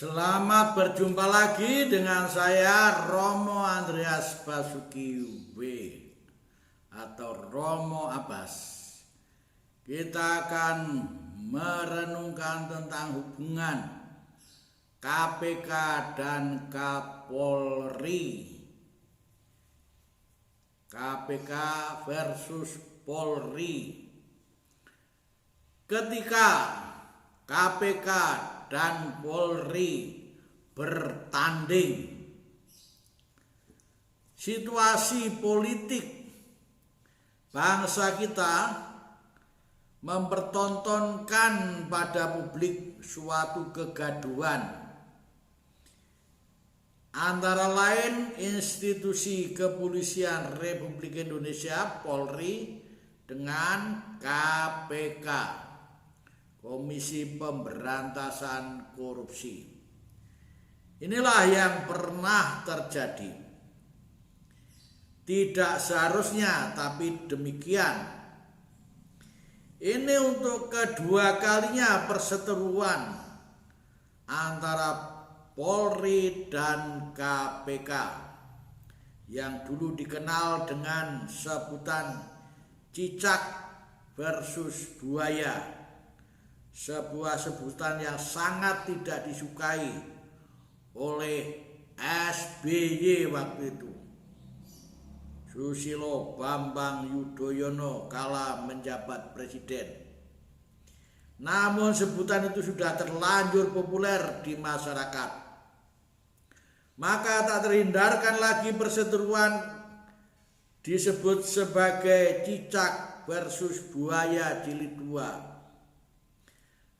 Selamat berjumpa lagi dengan saya Romo Andreas Basuki W atau Romo Abbas. Kita akan merenungkan tentang hubungan KPK dan Kapolri. KPK versus Polri. Ketika KPK dan Polri bertanding, situasi politik bangsa kita mempertontonkan pada publik suatu kegaduhan antara lain institusi kepolisian Republik Indonesia Polri dengan KPK, Komisi Pemberantasan Korupsi. Inilah yang pernah terjadi. Tidak seharusnya, tapi demikian. Ini untuk kedua kalinya perseteruan antara Polri dan KPK yang dulu dikenal dengan sebutan cicak versus buaya. Sebuah sebutan yang sangat tidak disukai oleh SBY waktu itu. Susilo Bambang Yudhoyono kala menjabat presiden. Namun sebutan itu sudah terlanjur populer di masyarakat. Maka tak terhindarkan lagi perseteruan disebut sebagai cicak versus buaya jilid 2.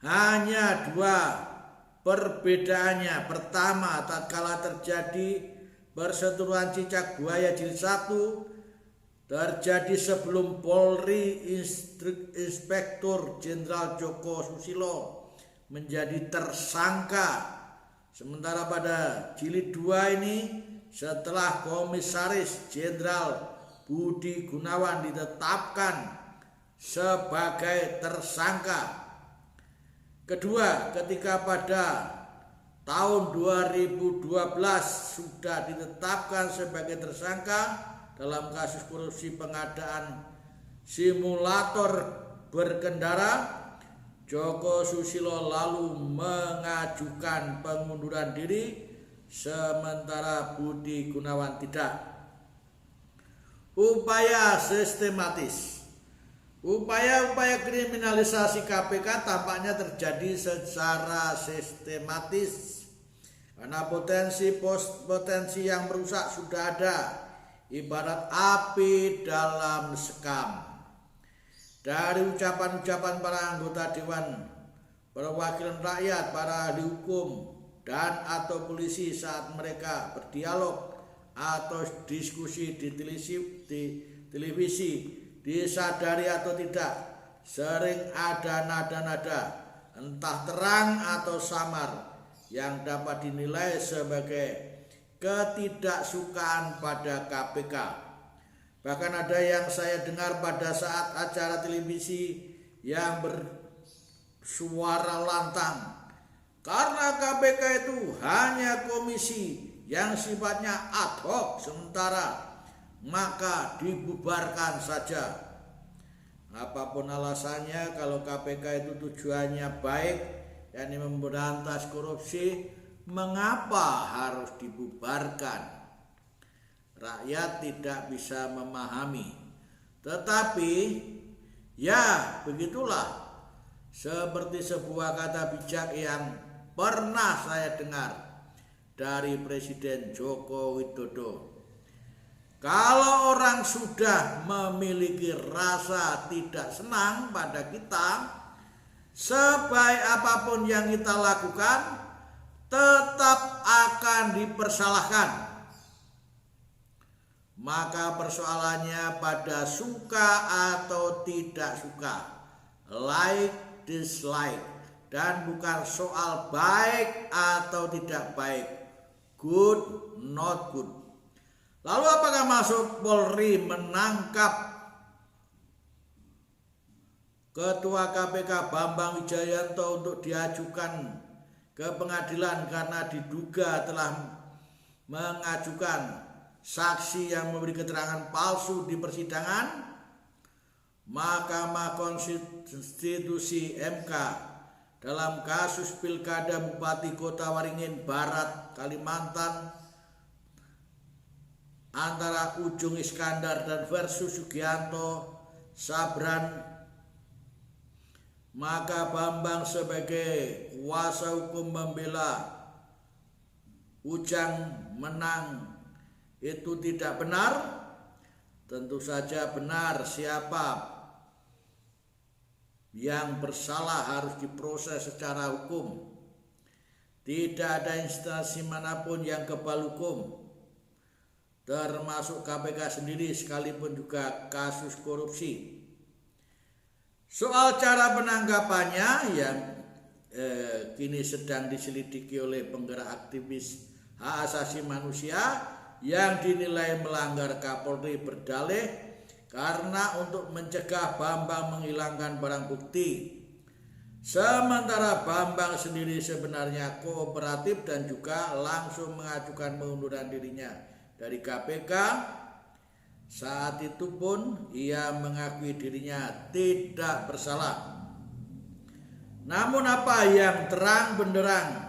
Hanya dua perbedaannya. Pertama, tatkala terjadi perseteruan cicak buaya jilid 1 terjadi sebelum Polri Inspektur Jenderal Joko Susilo menjadi tersangka. Sementara pada jilid 2 ini setelah Komisaris Jenderal Budi Gunawan ditetapkan sebagai tersangka. Kedua, ketika pada tahun 2012 sudah ditetapkan sebagai tersangka dalam kasus korupsi pengadaan simulator berkendara, Joko Susilo lalu mengajukan pengunduran diri sementara Budi Gunawan tidak. Upaya sistematis. Upaya-upaya kriminalisasi KPK tampaknya terjadi secara sistematis karena potensi yang merusak sudah ada, ibarat api dalam sekam. Dari ucapan-ucapan para anggota Dewan Perwakilan Rakyat, para ahli hukum dan atau polisi saat mereka berdialog atau diskusi di televisi, disadari atau tidak, sering ada nada-nada entah terang atau samar yang dapat dinilai sebagai ketidaksukaan pada KPK. Bahkan ada yang saya dengar pada saat acara televisi yang bersuara lantang, karena KPK itu hanya komisi yang sifatnya ad hoc sementara, maka dibubarkan saja. Apapun alasannya, kalau KPK itu tujuannya baik, yakni memberantas korupsi, mengapa harus dibubarkan? Rakyat tidak bisa memahami. Tetapi ya begitulah, seperti sebuah kata bijak yang pernah saya dengar dari Presiden Joko Widodo. Kalau orang sudah memiliki rasa tidak senang pada kita, sebaik apapun yang kita lakukan, tetap akan dipersalahkan. Maka persoalannya pada suka atau tidak suka, like, dislike, dan bukan soal baik atau tidak baik, good, not good. Lalu apakah masuk Polri menangkap Ketua KPK Bambang Wijayanto untuk diajukan ke pengadilan karena diduga telah mengajukan saksi yang memberi keterangan palsu di persidangan, Mahkamah Konstitusi MK dalam kasus Pilkada Bupati Kota Waringin Barat, Kalimantan antara Ujung Iskandar dan versus Sugianto Sabran, maka Bambang sebagai kuasa hukum membela Ujang menang itu tidak benar. Tentu saja benar, siapa yang bersalah harus diproses secara hukum. Tidak ada instansi manapun yang kebal hukum, termasuk KPK sendiri sekalipun juga kasus korupsi. Soal cara penangkapannya yang kini sedang diselidiki oleh penggerak aktivis hak asasi manusia yang dinilai melanggar, Kapolri berdalih karena untuk mencegah Bambang menghilangkan barang bukti. Sementara Bambang sendiri sebenarnya kooperatif dan juga langsung mengajukan pengunduran dirinya dari KPK. Saat itu pun ia mengakui dirinya tidak bersalah. Namun apa yang terang benderang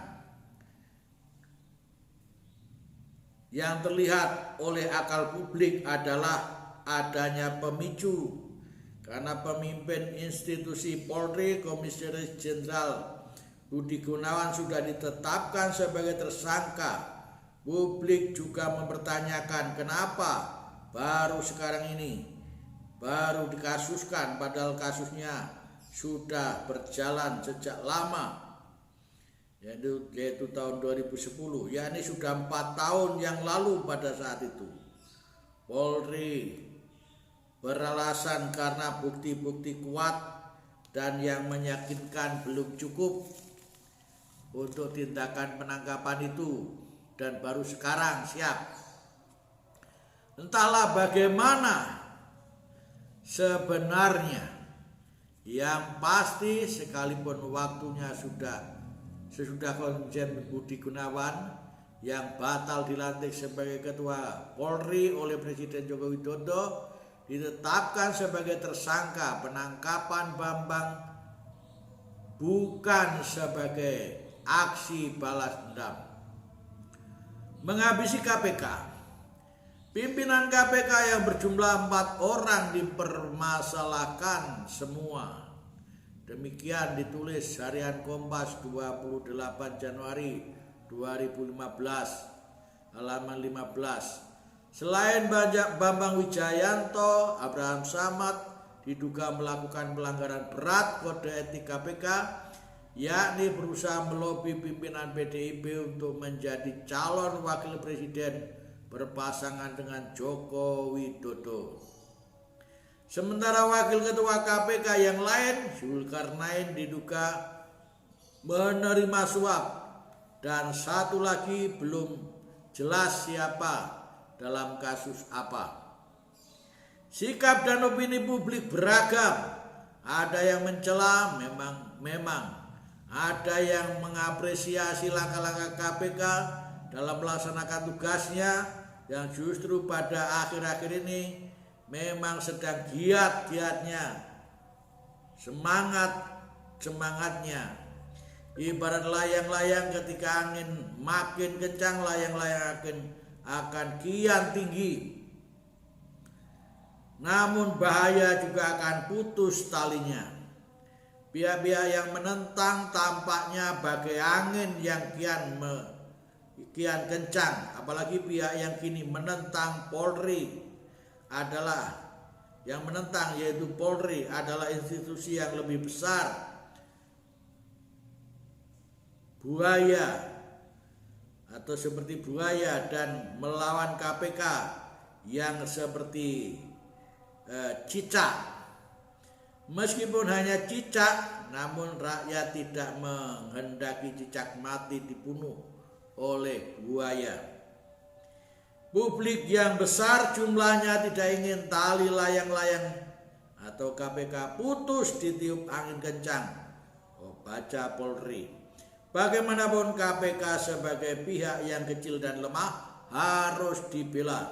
yang terlihat oleh akal publik adalah adanya pemicu karena pemimpin institusi Polri, Komisaris Jenderal Budi Gunawan sudah ditetapkan sebagai tersangka. Publik juga mempertanyakan kenapa baru sekarang ini baru dikasuskan, padahal kasusnya sudah berjalan sejak lama, yaitu tahun 2010, yakni sudah 4 tahun yang lalu. Pada saat itu Polri beralasan karena bukti-bukti kuat dan yang meyakinkan belum cukup untuk tindakan penangkapan itu, dan baru sekarang siap. Entahlah bagaimana sebenarnya, yang pasti sekalipun waktunya sesudah Komjen Budi Gunawan yang batal dilantik sebagai Ketua Polri oleh Presiden Joko Widodo ditetapkan sebagai tersangka, penangkapan Bambang bukan sebagai aksi balas dendam. Menghabisi KPK. Pimpinan KPK yang berjumlah 4 orang dipermasalahkan semua. Demikian ditulis Harian Kompas 28 Januari 2015 halaman 15. Selain Bambang Wijayanto, Abraham Samad diduga melakukan pelanggaran berat kode etik KPK, yakni berusaha melobi pimpinan PDIP untuk menjadi calon wakil presiden berpasangan dengan Joko Widodo. Sementara wakil ketua KPK yang lain, Zulkarnain, diduga menerima suap, dan satu lagi belum jelas siapa dalam kasus apa. Sikap dan opini publik beragam. Ada yang mencela, memang ada yang mengapresiasi langkah-langkah KPK dalam melaksanakan tugasnya, yang justru pada akhir-akhir ini memang sedang giat-giatnya, semangatnya. Ibarat layang-layang, ketika angin makin kencang, layang-layang akan kian tinggi. Namun bahaya juga akan putus talinya. Pihak-pihak yang menentang tampaknya bagai angin yang kian kencang. Apalagi pihak yang kini menentang Polri adalah yang menentang, yaitu Polri adalah institusi yang lebih besar, buaya atau seperti buaya, dan melawan KPK yang seperti cicak. Meskipun hanya cicak, namun rakyat tidak menghendaki cicak mati dibunuh oleh buaya. Publik yang besar jumlahnya tidak ingin tali layang-layang atau KPK putus ditiup angin kencang. Baca Polri. Bagaimanapun KPK sebagai pihak yang kecil dan lemah harus dibela.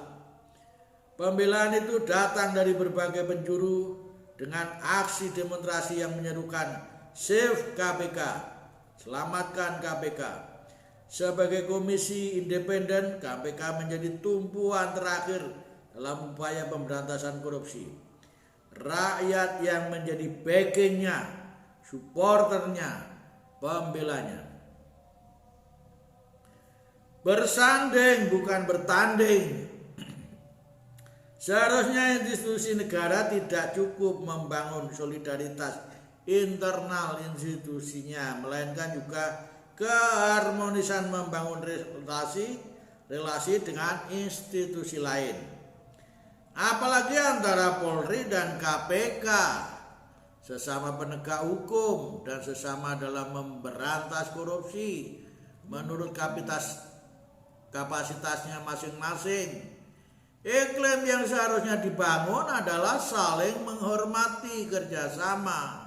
Pembelaan itu datang dari berbagai penjuru dengan aksi demonstrasi yang menyerukan Save KPK, selamatkan KPK. Sebagai komisi independen, KPK menjadi tumpuan terakhir dalam upaya pemberantasan korupsi. Rakyat yang menjadi backingnya, supporternya, pembelanya. Bersanding bukan bertanding. Seharusnya institusi negara tidak cukup membangun solidaritas internal institusinya, melainkan juga keharmonisan membangun relasi dengan institusi lain. Apalagi antara Polri dan KPK, sesama penegak hukum dan sesama dalam memberantas korupsi menurut kapasitasnya masing-masing. Iklim yang seharusnya dibangun adalah saling menghormati, kerjasama.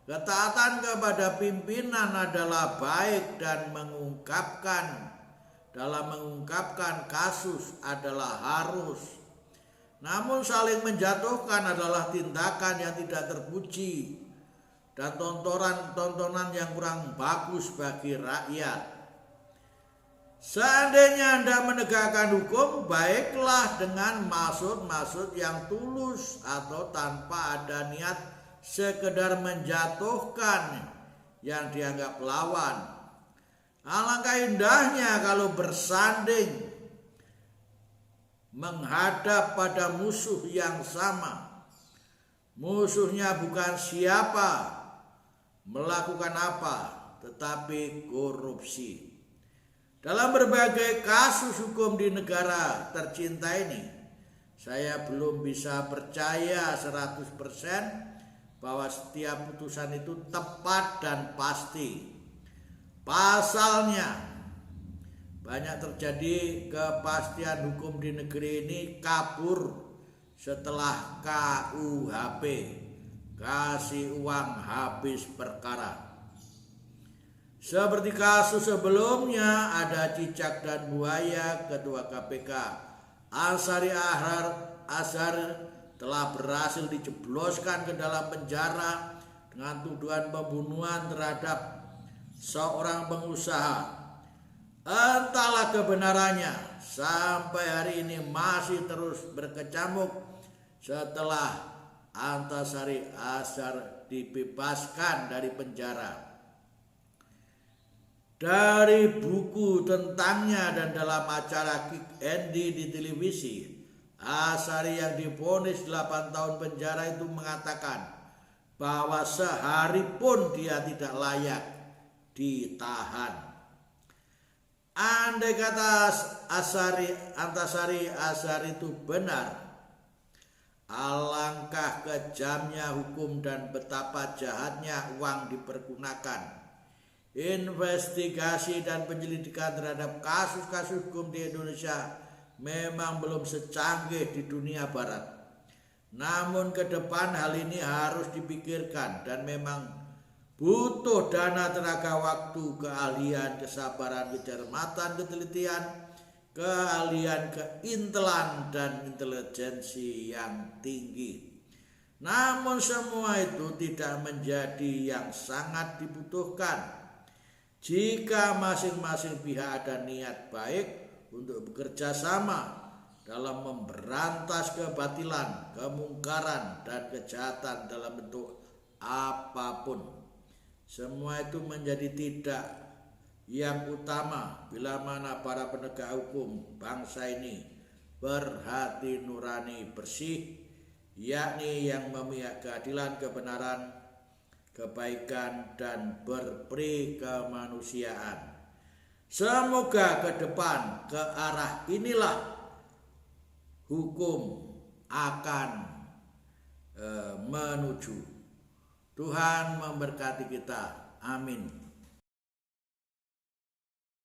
Ketaatan kepada pimpinan adalah baik dan dalam mengungkapkan kasus adalah harus. Namun saling menjatuhkan adalah tindakan yang tidak terpuji dan tontonan yang kurang bagus bagi rakyat. Seandainya Anda menegakkan hukum, baiklah dengan maksud yang tulus atau tanpa ada niat sekedar menjatuhkan yang dianggap lawan. Alangkah indahnya kalau bersanding menghadap pada musuh yang sama. Musuhnya bukan siapa, melakukan apa, tetapi korupsi. Dalam berbagai kasus hukum di negara tercinta ini, saya belum bisa percaya 100% bahwa setiap putusan itu tepat dan pasti. Pasalnya, banyak terjadi kepastian hukum di negeri ini kabur setelah KUHP, kasih uang habis perkara. Seperti kasus sebelumnya, ada cicak dan buaya. Ketua KPK Ansari Azhar telah berhasil dijebloskan ke dalam penjara dengan tuduhan pembunuhan terhadap seorang pengusaha. Entahlah kebenarannya, sampai hari ini masih terus berkecamuk setelah Antasari Azhar dibebaskan dari penjara. Dari buku tentangnya dan dalam acara Kick Andy di televisi, Azhari yang divonis 8 tahun penjara itu mengatakan bahwa sehari pun dia tidak layak ditahan. Andai kata Antasari Azhar itu benar, alangkah kejamnya hukum dan betapa jahatnya uang dipergunakan. Investigasi dan penyelidikan terhadap kasus-kasus hukum di Indonesia memang belum secanggih di dunia barat. Namun ke depan hal ini harus dipikirkan dan memang butuh dana, tenaga waktu, keahlian, kesabaran, kecermatan, ketelitian, keahlian, keintelan dan intelijensi yang tinggi. Namun semua itu tidak menjadi yang sangat dibutuhkan jika masing-masing pihak ada niat baik untuk bekerja sama dalam memberantas kebatilan, kemungkaran, dan kejahatan dalam bentuk apapun. Semua itu menjadi tidak yang utama bila mana para penegak hukum bangsa ini berhati nurani bersih, yakni yang memihak keadilan, kebenaran, kebaikan, dan berperi kemanusiaan. Semoga ke depan ke arah inilah hukum akan menuju. Tuhan memberkati kita. Amin.